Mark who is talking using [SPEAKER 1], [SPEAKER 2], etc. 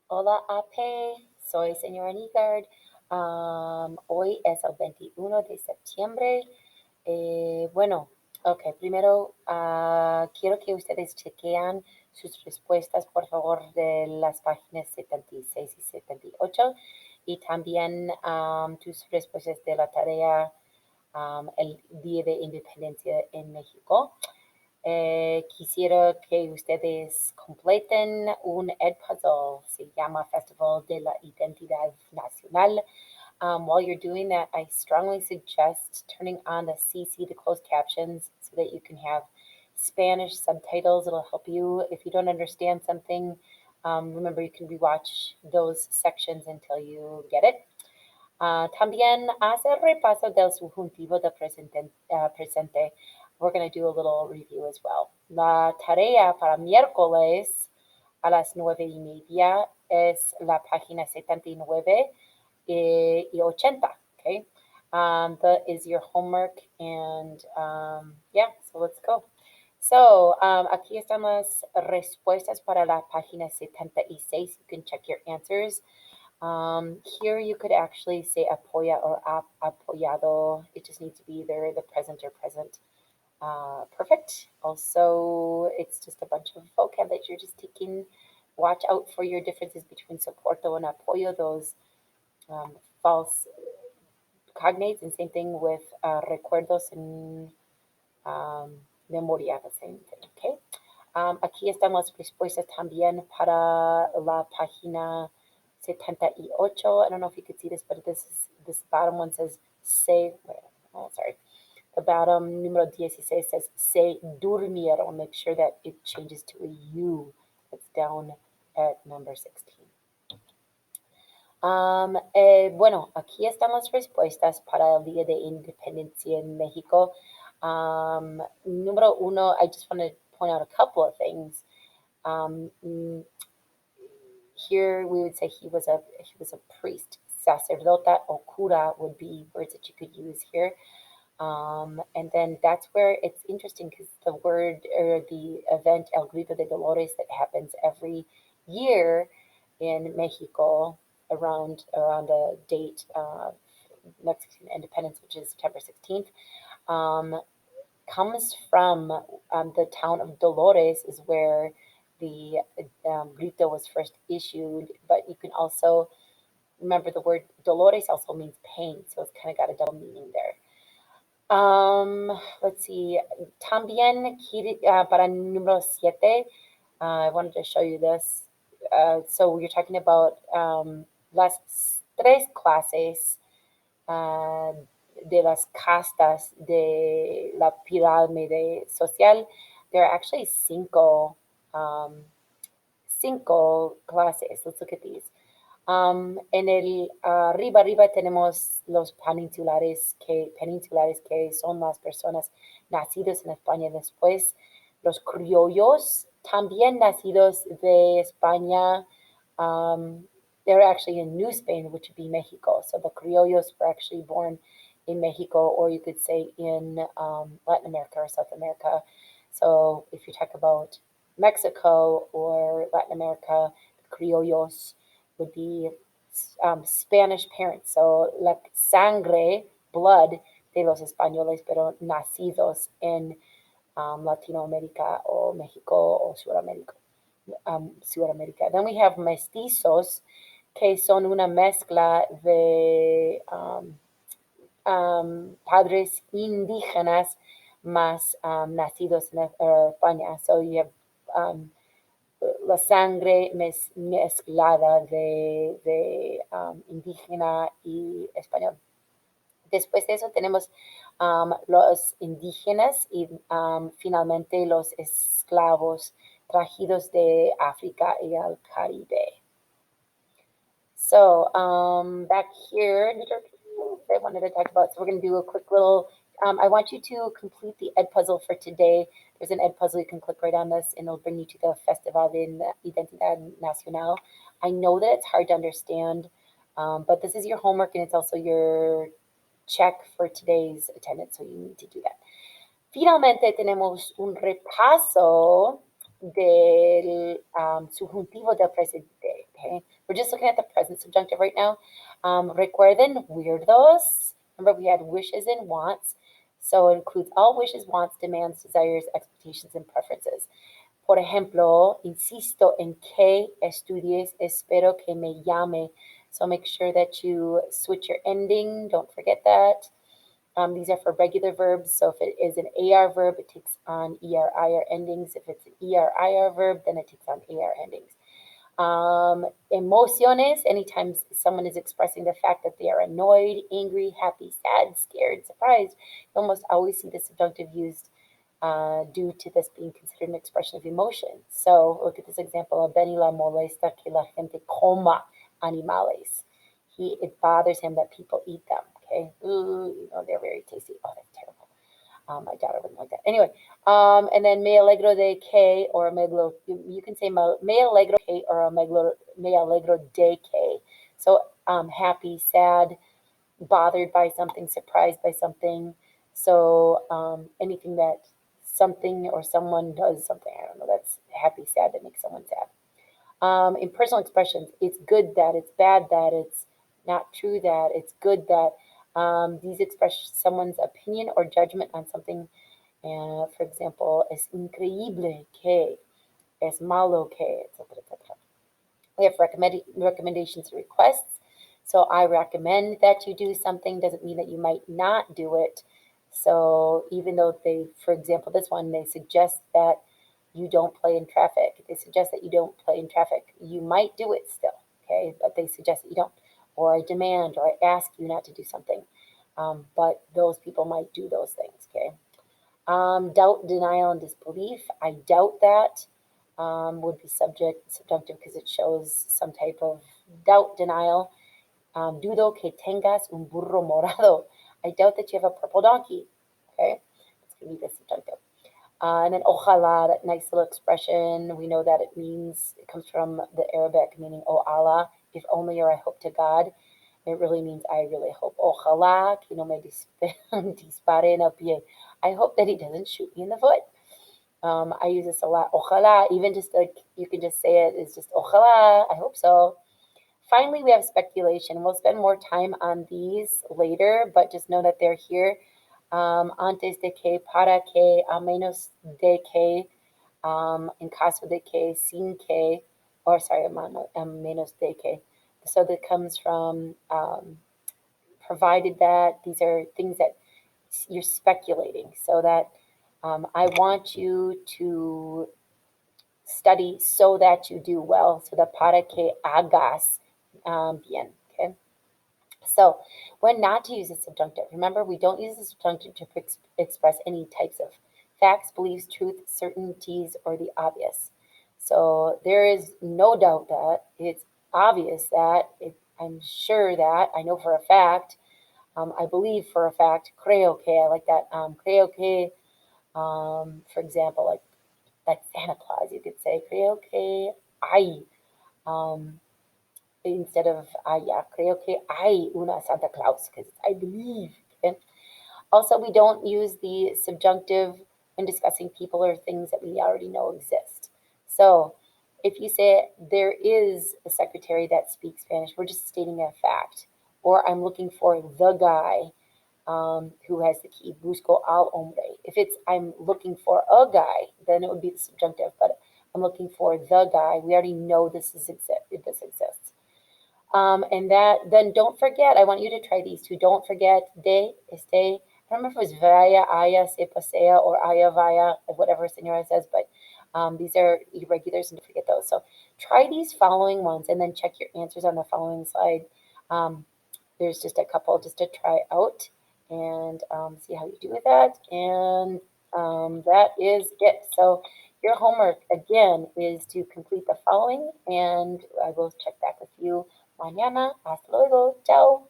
[SPEAKER 1] Hola AP, soy señora Nigard. Hoy es el 21 de septiembre. Bueno, ok, primero quiero que ustedes chequean sus respuestas, por favor, de las páginas 76 y 78 y también tus respuestas de la tarea el Día de Independencia en México. Quisiera que ustedes completen un Edpuzzle, se llama Festival de la Identidad Nacional. While you're doing that, I strongly suggest turning on the CC, the closed captions, so that you can have Spanish subtitles. It'll help you. If you don't understand something, remember you can rewatch those sections until you get it. También hace el repaso del subjuntivo del presente. We're going to do a little review as well. La tarea para miércoles a las 9:30 es la página 79 y 80. Okay. That is your homework. And yeah, so let's go. So aquí están las respuestas para la página 76. You can check your answers. Here you could actually say apoya or apoyado. It just needs to be either the present or present perfect. Also, it's just a bunch of vocab that you're just taking. Watch out for your differences between soporto and apoyo, those false cognates, and same thing with recuerdos and memoria, the same thing, okay? Aquí están las respuestas también para la página 78. I don't know if you could see this, but this bottom one says se, oh, sorry. The bottom número 16 says se durmieron. Make sure that it changes to a U. That's down at number 16. Bueno, aquí están las respuestas para el Día de Independencia en México. Número uno, I just want to point out a couple of things. Um, Here we would say he was a priest. Sacerdota or cura would be words that you could use here. And then that's where it's interesting because the word or the event El Grito de Dolores that happens every year in Mexico around the date of Mexican independence, which is September 16th, um, comes from the town of Dolores, is where the grito was first issued. But you can also remember the word Dolores also means pain, so it's kind of got a double meaning there. Let's see. También para número siete, I wanted to show you this. So you're talking about las tres clases uh, de las castas de la pirámide social. There are actually cinco clases. Let's look at these. En el arriba tenemos los peninsulares que son las personas nacidas en España después, los criollos también nacidos de España. They're actually in New Spain, which would be Mexico. So the criollos were actually born in Mexico, or you could say in Latin America or South America. So if you talk about Mexico or Latin America, the criollos would be Spanish parents. So like sangre, blood de los españoles, pero nacidos en Latinoamérica o México o Sudamérica. Sudamérica. Then we have mestizos, que son una mezcla de padres indígenas más nacidos en España. So you have la sangre mezclada de indígena y español. Después de eso tenemos los indígenas y finalmente los esclavos trajidos de África y el Caribe. So back here, I wanted to talk about, so we're going to do a quick little, I want you to complete the Edpuzzle for today. There's an Edpuzzle, you can click right on this and it'll bring you to the Festival de Identidad Nacional. I know that it's hard to understand, but this is your homework and it's also your check for today's attendance, so you need to do that. Finalmente tenemos un repaso del subjuntivo del presente. Okay, we're just looking at the present subjunctive right now. Recuerden weirdos. Remember, we had wishes and wants. So it includes all wishes, wants, demands, desires, expectations, and preferences. Por ejemplo, insisto en que estudies, espero que me llame. So make sure that you switch your ending. Don't forget that. These are for regular verbs. So if it is an AR verb, it takes on ER, IR endings. If it's an ER, IR verb, then it takes on AR endings. Emociones, anytime someone is expressing the fact that they are annoyed, angry, happy, sad, scared, surprised, you almost always see the subjunctive used due to this being considered an expression of emotion. So look at this example. A Benny la molesta que la gente coma animales. It bothers him that people eat them. Okay, ooh, they're very tasty. Oh, that's terrible. My daughter wouldn't like that. Anyway, and then me alegro de que or meglo. You can say me alegro que or me alegro de que. So happy, sad, bothered by something, surprised by something. So anything that something or someone does something, I don't know, that's happy, sad, that makes someone sad. In personal expressions, it's good that, it's bad that, it's not true that, it's good that. These express someone's opinion or judgment on something. For example, es increíble que, es malo que, etc., etc. We have recommendations and requests. So I recommend that you do something doesn't mean that you might not do it. So even though they, for example, this one, they suggest that you don't play in traffic. They suggest that you don't play in traffic. You might do it still, okay? But they suggest that you don't. Or I demand or I ask you not to do something. But those people might do those things, okay? Doubt, denial, and disbelief. I doubt that would be subjunctive because it shows some type of doubt, denial. Dudo que tengas un burro morado. I doubt that you have a purple donkey. Okay, it's going to be the subjunctive. And then ojalá, that nice little expression. We know that it comes from the Arabic meaning oh Allah, if only or I hope to God. It really means I really hope. Ojalá que no me dispare en el pie. I hope that he doesn't shoot me in the foot. I use this a lot. Ojalá, even just like you can just say it is just ojalá. I hope so. Finally, we have speculation. We'll spend more time on these later, but just know that they're here. Antes de que, para que, a menos de que, en caso de que, sin que, or sorry, menos de que. So that comes from provided that. These are things that you're speculating. So that I want you to study so that you do well. So the para que hagas bien. Okay. So when not to use the subjunctive, remember we don't use the subjunctive to express any types of facts, beliefs, truth, certainties, or the obvious. So there is no doubt that it's obvious that I'm sure that I know for a fact. I believe for a fact. Creo que, I like that. Creo que, for example, like Santa Claus, you could say creo que hay. Instead of ya creo que hay una Santa Claus because I believe. Okay? Also, we don't use the subjunctive when discussing people or things that we already know exist. So if you say there is a secretary that speaks Spanish, we're just stating a fact. Or I'm looking for the guy who has the key. Busco al hombre. If it's I'm looking for a guy, then it would be the subjunctive. But I'm looking for the guy. We already know this exists. And that then don't forget. I want you to try these two. Don't forget de, este. I don't remember if it was vaya, aya, se pasea, or aya, vaya, whatever Senora says, but these are irregulars and don't forget those. So try these following ones and then check your answers on the following slide. There's just a couple just to try out and see how you do with that. And that is it. So your homework again is to complete the following, and I will check back with you mañana. Hasta luego. Ciao.